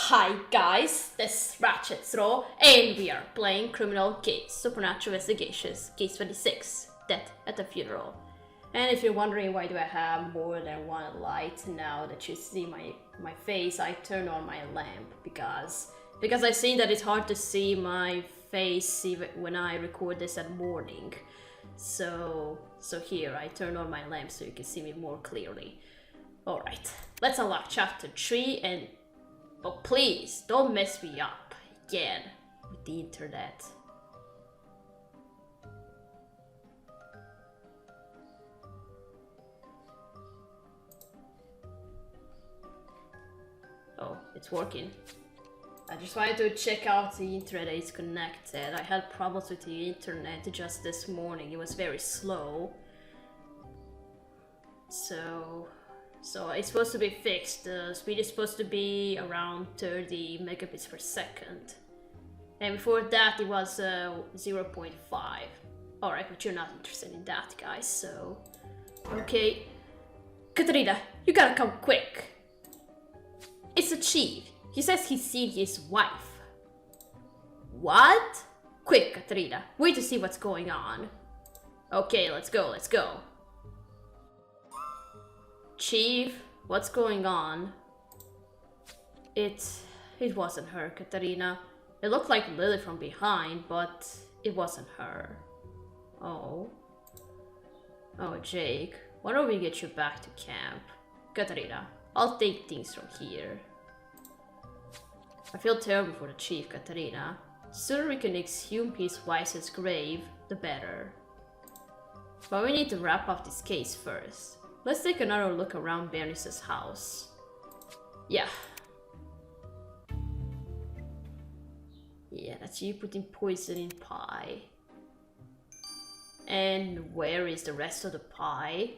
Hi guys, this is Ratchet and we are playing Criminal Case Supernatural Investigations, Case 26, Death at the Funeral. And if you're wondering why do I have more than one light now that you see my face, I turn on my lamp because I see that it's hard to see my face even when I record this at morning. So here I turn on my lamp so you can see me more clearly. Alright, let's unlock chapter 3 and oh please, don't mess me up again with the internet. Oh, it's working. I just wanted to check out the internet is connected. I had problems with the internet just this morning. It was very slow. So it's supposed to be fixed. The speed is supposed to be around 30 megabits per second. And before that it was 0.5. Alright, but you're not interested in that, guys, so... Okay. Katarina, you gotta come quick. It's the chief. He says he's seen his wife. What? Quick, Katarina. Wait to see what's going on. Okay, let's go. Chief, what's going on? It wasn't her, Katarina. It looked like Lily from behind, but it wasn't her. Oh, Jake, why don't we get you back to camp? Katarina, I'll take things from here. I feel terrible for the chief, Katarina. The sooner we can exhume his wife's grave, the better. But we need to wrap up this case first. Let's take another look around Bernice's house. Yeah, that's you putting poison in pie. And where is the rest of the pie?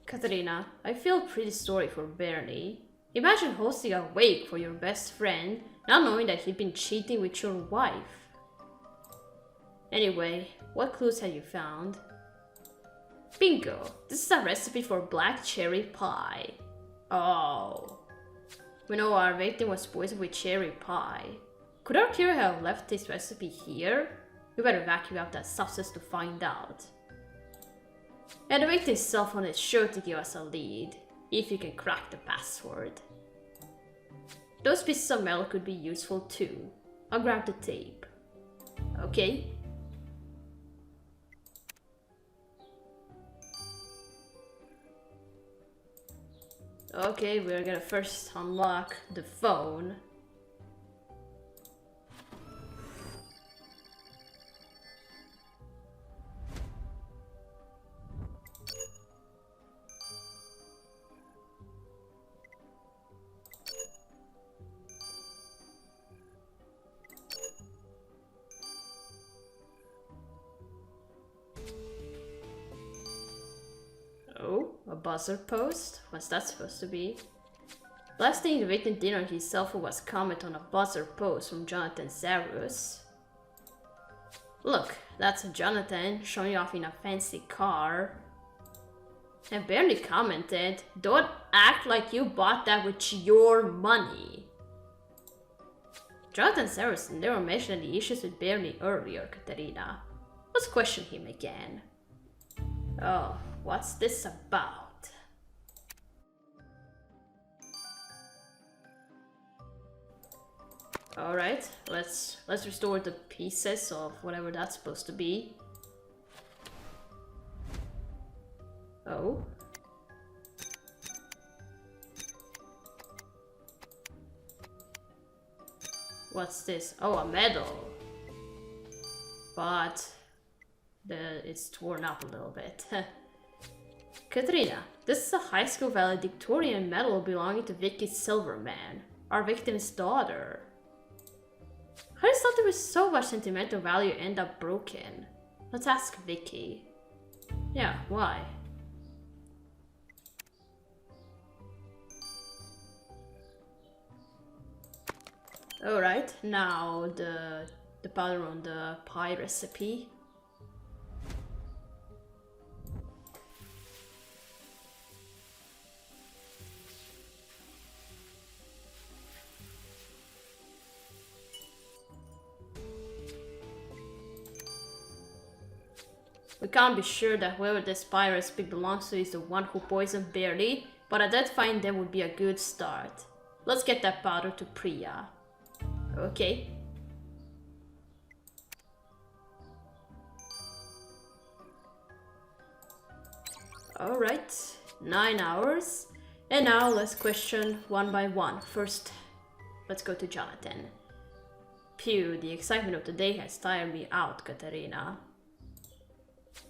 Katarina, I feel pretty sorry for Bernie. Imagine hosting a wake for your best friend, not knowing that he'd been cheating with your wife. Anyway, what clues have you found? Bingo! This is a recipe for black cherry pie. Oh. We know our victim was poisoned with cherry pie. Could our killer have left this recipe here? We better vacuum out that substance to find out. And the victim's cell phone is sure to give us a lead, if you can crack the password. Those pieces of metal could be useful too. I'll grab the tape. Okay? Okay, we're gonna first unlock the phone. Oh, a buzzer post? What's that supposed to be? Last thing the victim did on his cell phone was comment on a buzzer post from Jonathan Zarus. Look, that's Jonathan showing off in a fancy car. And Bernie commented, "Don't act like you bought that with your money." Jonathan Zarus never mentioned the issues with Bernie earlier, Katarina. Let's question him again. Oh. What's this about? Alright, let's restore the pieces of whatever that's supposed to be. Oh. What's this? Oh, a medal. But it's torn up a little bit. Katarina, this is a high school valedictorian medal belonging to Vicky Silverman, our victim's daughter. How did something with so much sentimental value end up broken? Let's ask Vicky. Yeah, why? Alright, now the powder on the pie recipe. We can't be sure that whoever this pie recipe belongs to is the one who poisoned Barry, but identifying them would be a good start. Let's get that powder to Priya. Okay. Alright, 9 hours. And now let's question one by one. First, let's go to Jonathan. Phew, the excitement of the day has tired me out, Katarina.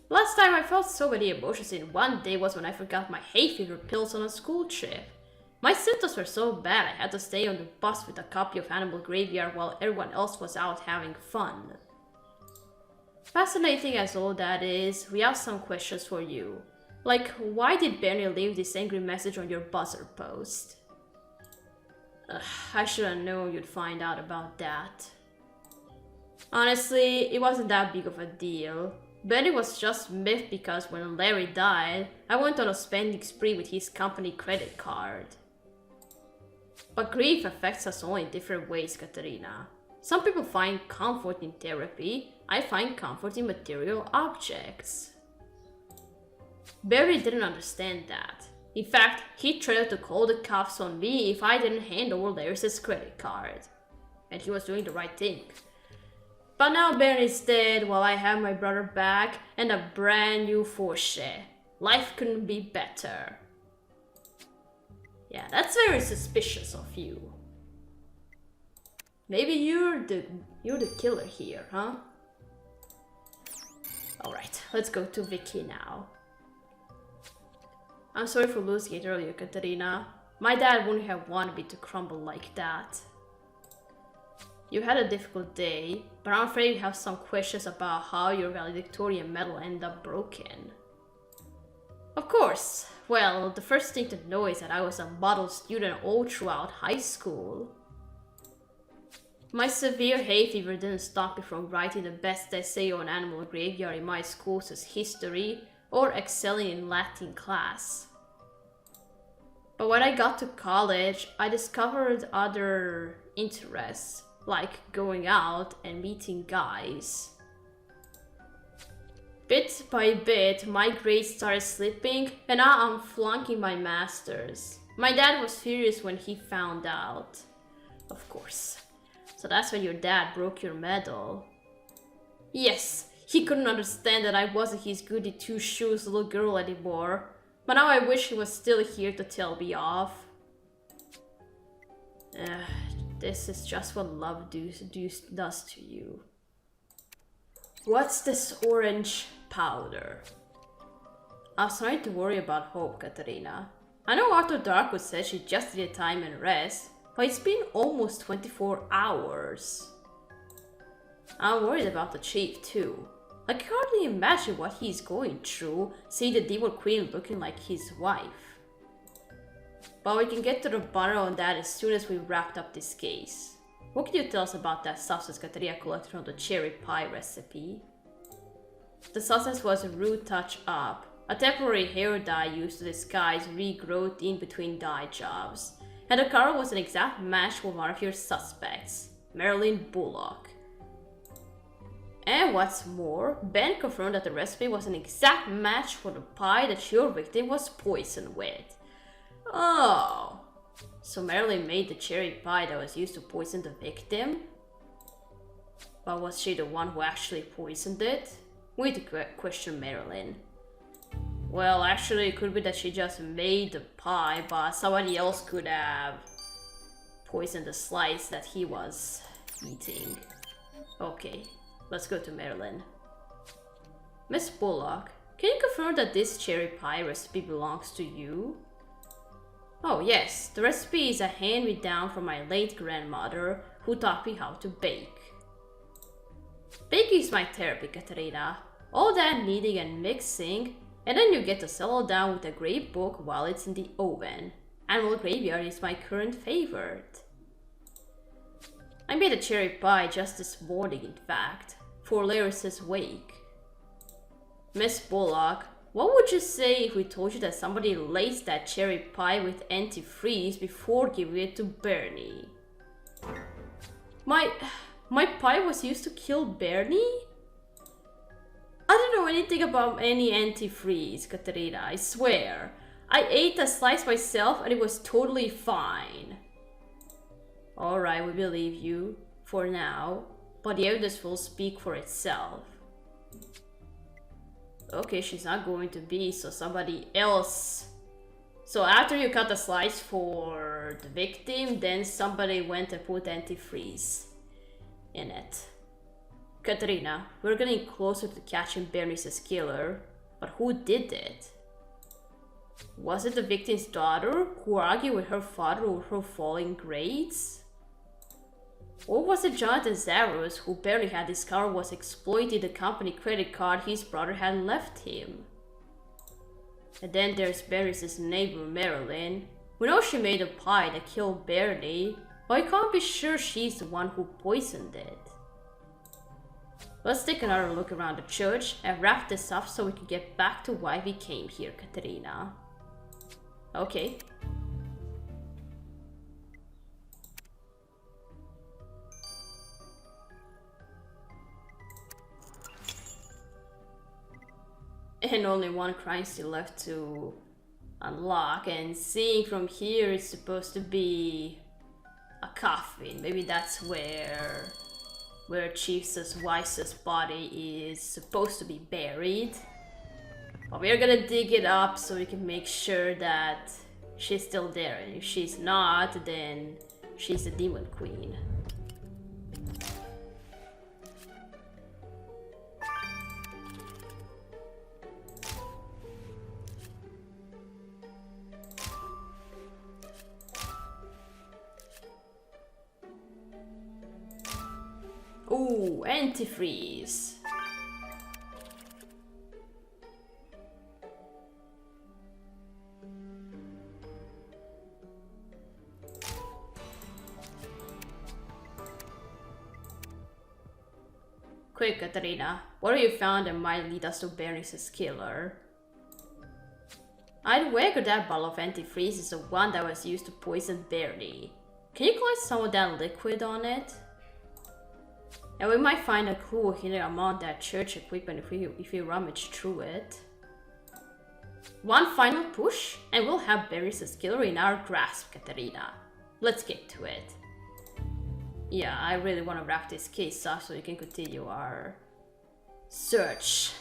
Last time I felt so many emotions in one day was when I forgot my hay fever pills on a school trip. My symptoms were so bad I had to stay on the bus with a copy of Animal Graveyard while everyone else was out having fun. Fascinating as all that is, we have some questions for you. Like, why did Bernie leave this angry message on your buzzer post? I should have known you'd find out about that. Honestly, it wasn't that big of a deal. Benny was just miffed because when Larry died, I went on a spending spree with his company credit card. But grief affects us all in different ways, Katarina. Some people find comfort in therapy, I find comfort in material objects. Barry didn't understand that. In fact, he threatened to call the cops on me if I didn't hand over Larry's credit card. And he was doing the right thing. But now Barry's dead while I have my brother back and a brand new Porsche. Life couldn't be better. Yeah, that's very suspicious of you. Maybe you're the killer here, huh? Alright, let's go to Vicky now. I'm sorry for losing it earlier, Katarina. My dad wouldn't have wanted me to crumble like that. You had a difficult day, but I'm afraid you have some questions about how your valedictorian medal ended up broken. Of course. Well, the first thing to know is that I was a model student all throughout high school. My severe hay fever didn't stop me from writing the best essay on Animal Graveyard in my school's history or excelling in Latin class. But when I got to college, I discovered other interests, like going out and meeting guys. Bit by bit, my grades started slipping, and now I'm flunking my masters. My dad was furious when he found out. Of course. So that's when your dad broke your medal. Yes, he couldn't understand that I wasn't his goody two-shoes little girl anymore. But now I wish he was still here to tell me off. This is just what love does to you. What's this orange powder? I was trying to worry about Hope, Katarina. I know Arthur Darkwood said she just needed time and rest, but it's been almost 24 hours. I'm worried about the chief too. I can hardly imagine what he's going through, seeing the Demon Queen looking like his wife. But we can get to the bottom on that as soon as we wrapped up this case. What can you tell us about that substance Katarina collected from the cherry pie recipe? The substance was Root Touch Up, a temporary hair dye used to disguise regrowth in between dye jobs. And the color was an exact match for one of your suspects, Marilyn Bullock. And what's more, Ben confirmed that the recipe was an exact match for the pie that your victim was poisoned with. Oh, so Marilyn made the cherry pie that was used to poison the victim? But was she the one who actually poisoned it? We need to question Marilyn. Well, actually it could be that she just made the pie, but somebody else could have poisoned the slice that he was eating. Okay, let's go to Maryland. Miss Bullock, can you confirm that this cherry pie recipe belongs to you? Oh yes, the recipe is a hand-me-down from my late grandmother who taught me how to bake. Baking is my therapy, Katarina. All that kneading and mixing, and then you get to settle down with a great book while it's in the oven. Animal Graveyard is my current favorite. I made a cherry pie just this morning, in fact, for Laris's wake. Miss Bullock, what would you say if we told you that somebody laced that cherry pie with AntiFreeze before giving it to Bernie? My pie was used to kill Bernie? I don't know anything about any AntiFreeze, Katarina, I swear. I ate a slice myself and it was totally fine. Alright, we believe you, for now, but the evidence will speak for itself. Okay, she's not going to be, so somebody else. So after you cut a slice for the victim, then somebody went and put AntiFreeze in it. Katarina, we're getting closer to catching Bernice's killer, but who did it? Was it the victim's daughter who argued with her father over her falling grades? Or was it Jonathan Zaros who barely had discovered was exploiting the company credit card his brother had left him? And then there's Bernice's neighbor Marilyn. We know she made a pie that killed Bernie, but we can't be sure she's the one who poisoned it. Let's take another look around the church and wrap this up so we can get back to why we came here, Katarina. Okay. And only one crime still left to unlock, and seeing from here it's supposed to be a coffin. Maybe that's where Chief's wife's body is supposed to be buried. But we're gonna dig it up so we can make sure that she's still there, and if she's not, then she's the demon queen. Ooh, AntiFreeze. Quick, Katarina, what have you found that might lead us to Bernice's killer? I'd wager that bottle of AntiFreeze is the one that was used to poison Bernie. Can you collect some of that liquid on it? And we might find a clue hidden among that church equipment if we rummage through it. One final push, and we'll have Bernice's killer in our grasp, Katarina. Let's get to it. Yeah, I really want to wrap this case up so we can continue our search.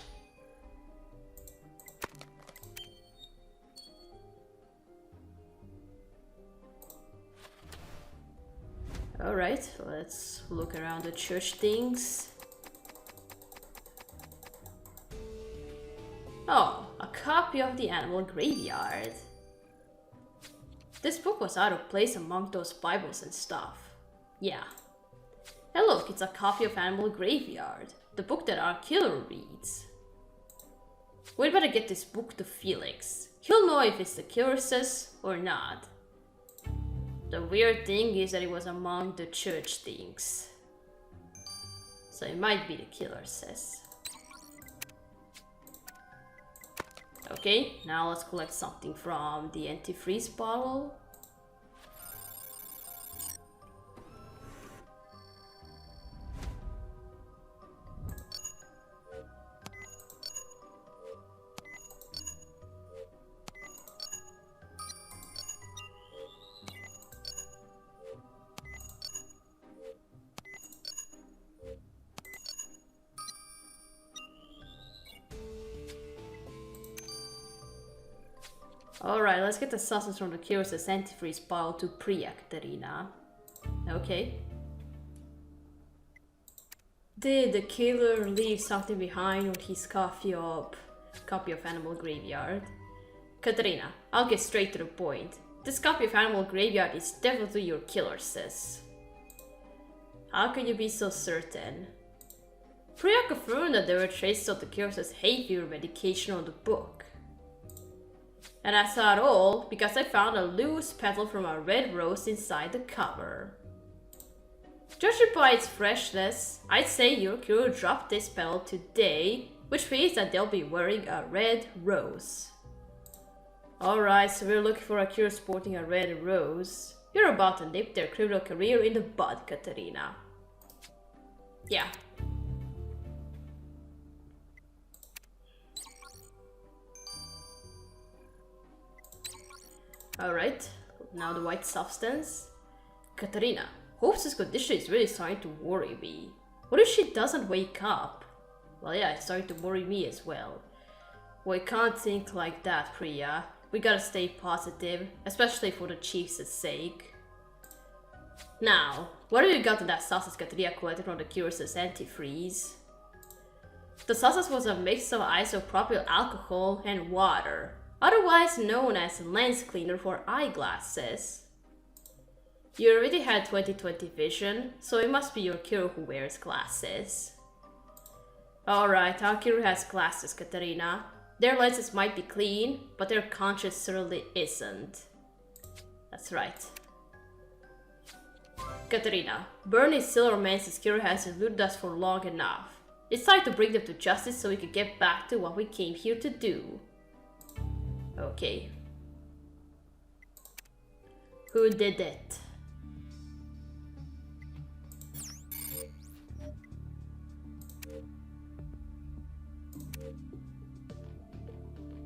Alright, let's look around the church things. Oh, a copy of the Animal Graveyard. This book was out of place among those Bibles and stuff. Yeah. And look, it's a copy of Animal Graveyard, the book that our killer reads. We'd better get this book to Felix. He'll know if it's the killer's or not. The weird thing is that it was among the church things. So it might be the killer's. Okay, now let's collect something from the AntiFreeze bottle. Alright, let's get the substance from the killer's AntiFreeze bottle to Priya, Katarina. Okay. Did the killer leave something behind on his copy of Animal Graveyard? Katarina, I'll get straight to the point. This copy of Animal Graveyard is definitely your killer, sis. How can you be so certain? Priya confirmed that there were traces of the killer's hay fever medication on the book. And I saw it all because I found a loose petal from a red rose inside the cover. Judging by its freshness, I'd say your killer dropped this petal today, which means that they'll be wearing a red rose. Alright, so we're looking for a killer sporting a red rose. You're about to nip their criminal career in the bud, Katarina. Yeah. Alright, now the white substance. Katarina, Hope's condition is really starting to worry me. What if she doesn't wake up? Well, yeah, it's starting to worry me as well. We can't think like that, Priya. We gotta stay positive, especially for the Chiefs' sake. Now, what have you got in that sausage Katarina collected from the killer's AntiFreeze? The sausage was a mix of isopropyl alcohol and water, otherwise known as lens cleaner for eyeglasses. You already had 20/20 vision, so it must be your killer who wears glasses. Alright, our killer has glasses, Katarina. Their lenses might be clean, but their conscience certainly isn't. That's right. Katarina, Bernie Silverman's killer has eluded us for long enough. It's time to bring them to justice so we can get back to what we came here to do. Okay. Who did it?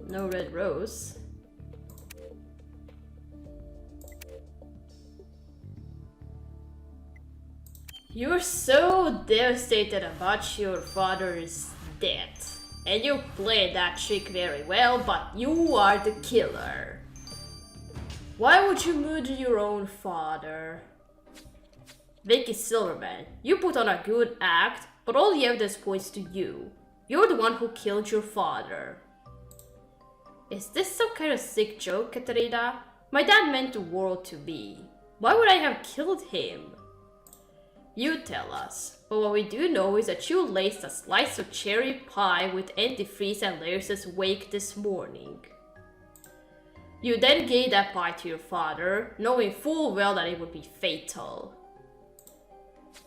No red rose. You're so devastated about your father's death. And you played that trick very well, but you are the killer. Why would you murder your own father? Vicky Silverman, you put on a good act, but all the evidence points to you. You're the one who killed your father. Is this some kind of sick joke, Katarina? My dad meant the world to me. Why would I have killed him? You tell us, but what we do know is that you laced a slice of cherry pie with AntiFreeze at Laris's wake this morning. You then gave that pie to your father, knowing full well that it would be fatal.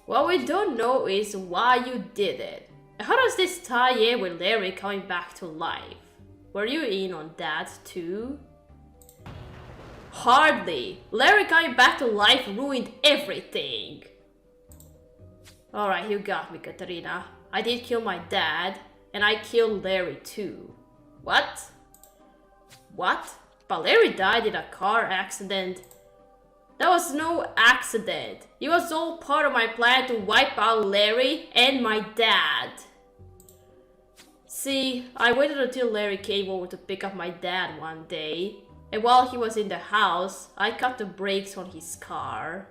What we don't know is why you did it. How does this tie in with Larry coming back to life? Were you in on that too? Hardly. Larry coming back to life ruined everything. Alright, you got me, Katarina. I did kill my dad, and I killed Larry too. What? What? But Larry died in a car accident. That was no accident. It was all part of my plan to wipe out Larry and my dad. See, I waited until Larry came over to pick up my dad one day, and while he was in the house, I cut the brakes on his car.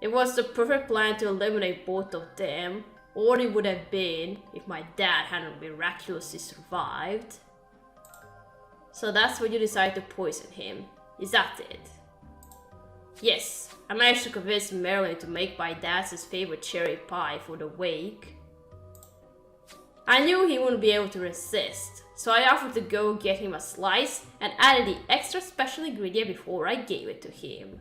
It was the perfect plan to eliminate both of them, or it would have been if my dad hadn't miraculously survived. So that's when you decided to poison him. Is that it? Yes, I managed to convince Marilyn to make my dad's his favorite cherry pie for the wake. I knew he wouldn't be able to resist, so I offered to go get him a slice and added the extra special ingredient before I gave it to him.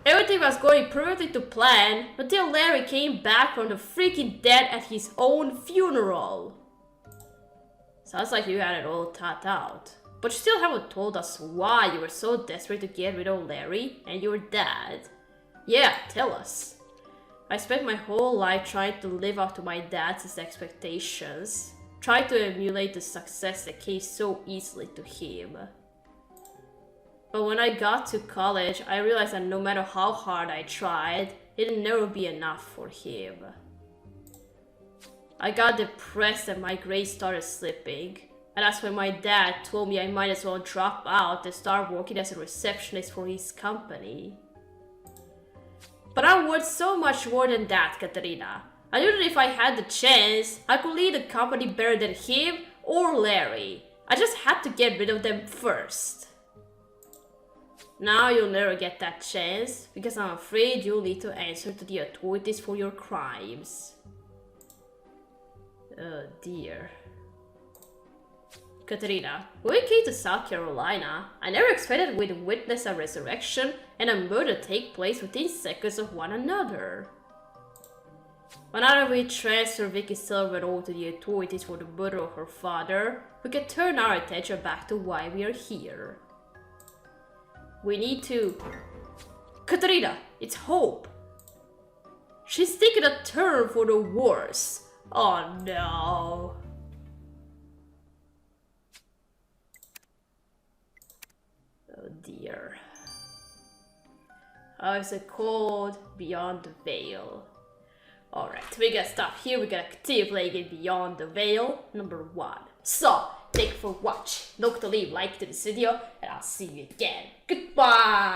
Everything was going perfectly to plan until Larry came back from the freaking dead at his own funeral. Sounds like you had it all thought out, but you still haven't told us why you were so desperate to get rid of Larry and your dad. Yeah, tell us. I spent my whole life trying to live up to my dad's expectations, trying to emulate the success that came so easily to him. But when I got to college, I realized that no matter how hard I tried, it'd never be enough for him. I got depressed and my grades started slipping, and that's when my dad told me I might as well drop out and start working as a receptionist for his company. But I'm worth so much more than that, Katarina. I knew that if I had the chance, I could lead the company better than him or Larry. I just had to get rid of them first. Now you'll never get that chance, because I'm afraid you'll need to answer to the authorities for your crimes. Oh dear. Katarina, when we came to South Carolina, I never expected we'd witness a resurrection and a murder take place within seconds of one another. But now that we transfer Vicky Silver over to the authorities for the murder of her father, we can turn our attention back to why we are here. We need to... Katarina, it's Hope. She's taken a turn for the worse. Oh no. Oh dear. How is it called? Beyond the Veil. Alright, we gotta stop here. We gotta continue playing it Beyond the Veil, number 1. So, thank you for watching. Don't forget to leave a like to this video, and I'll see you again. Goodbye!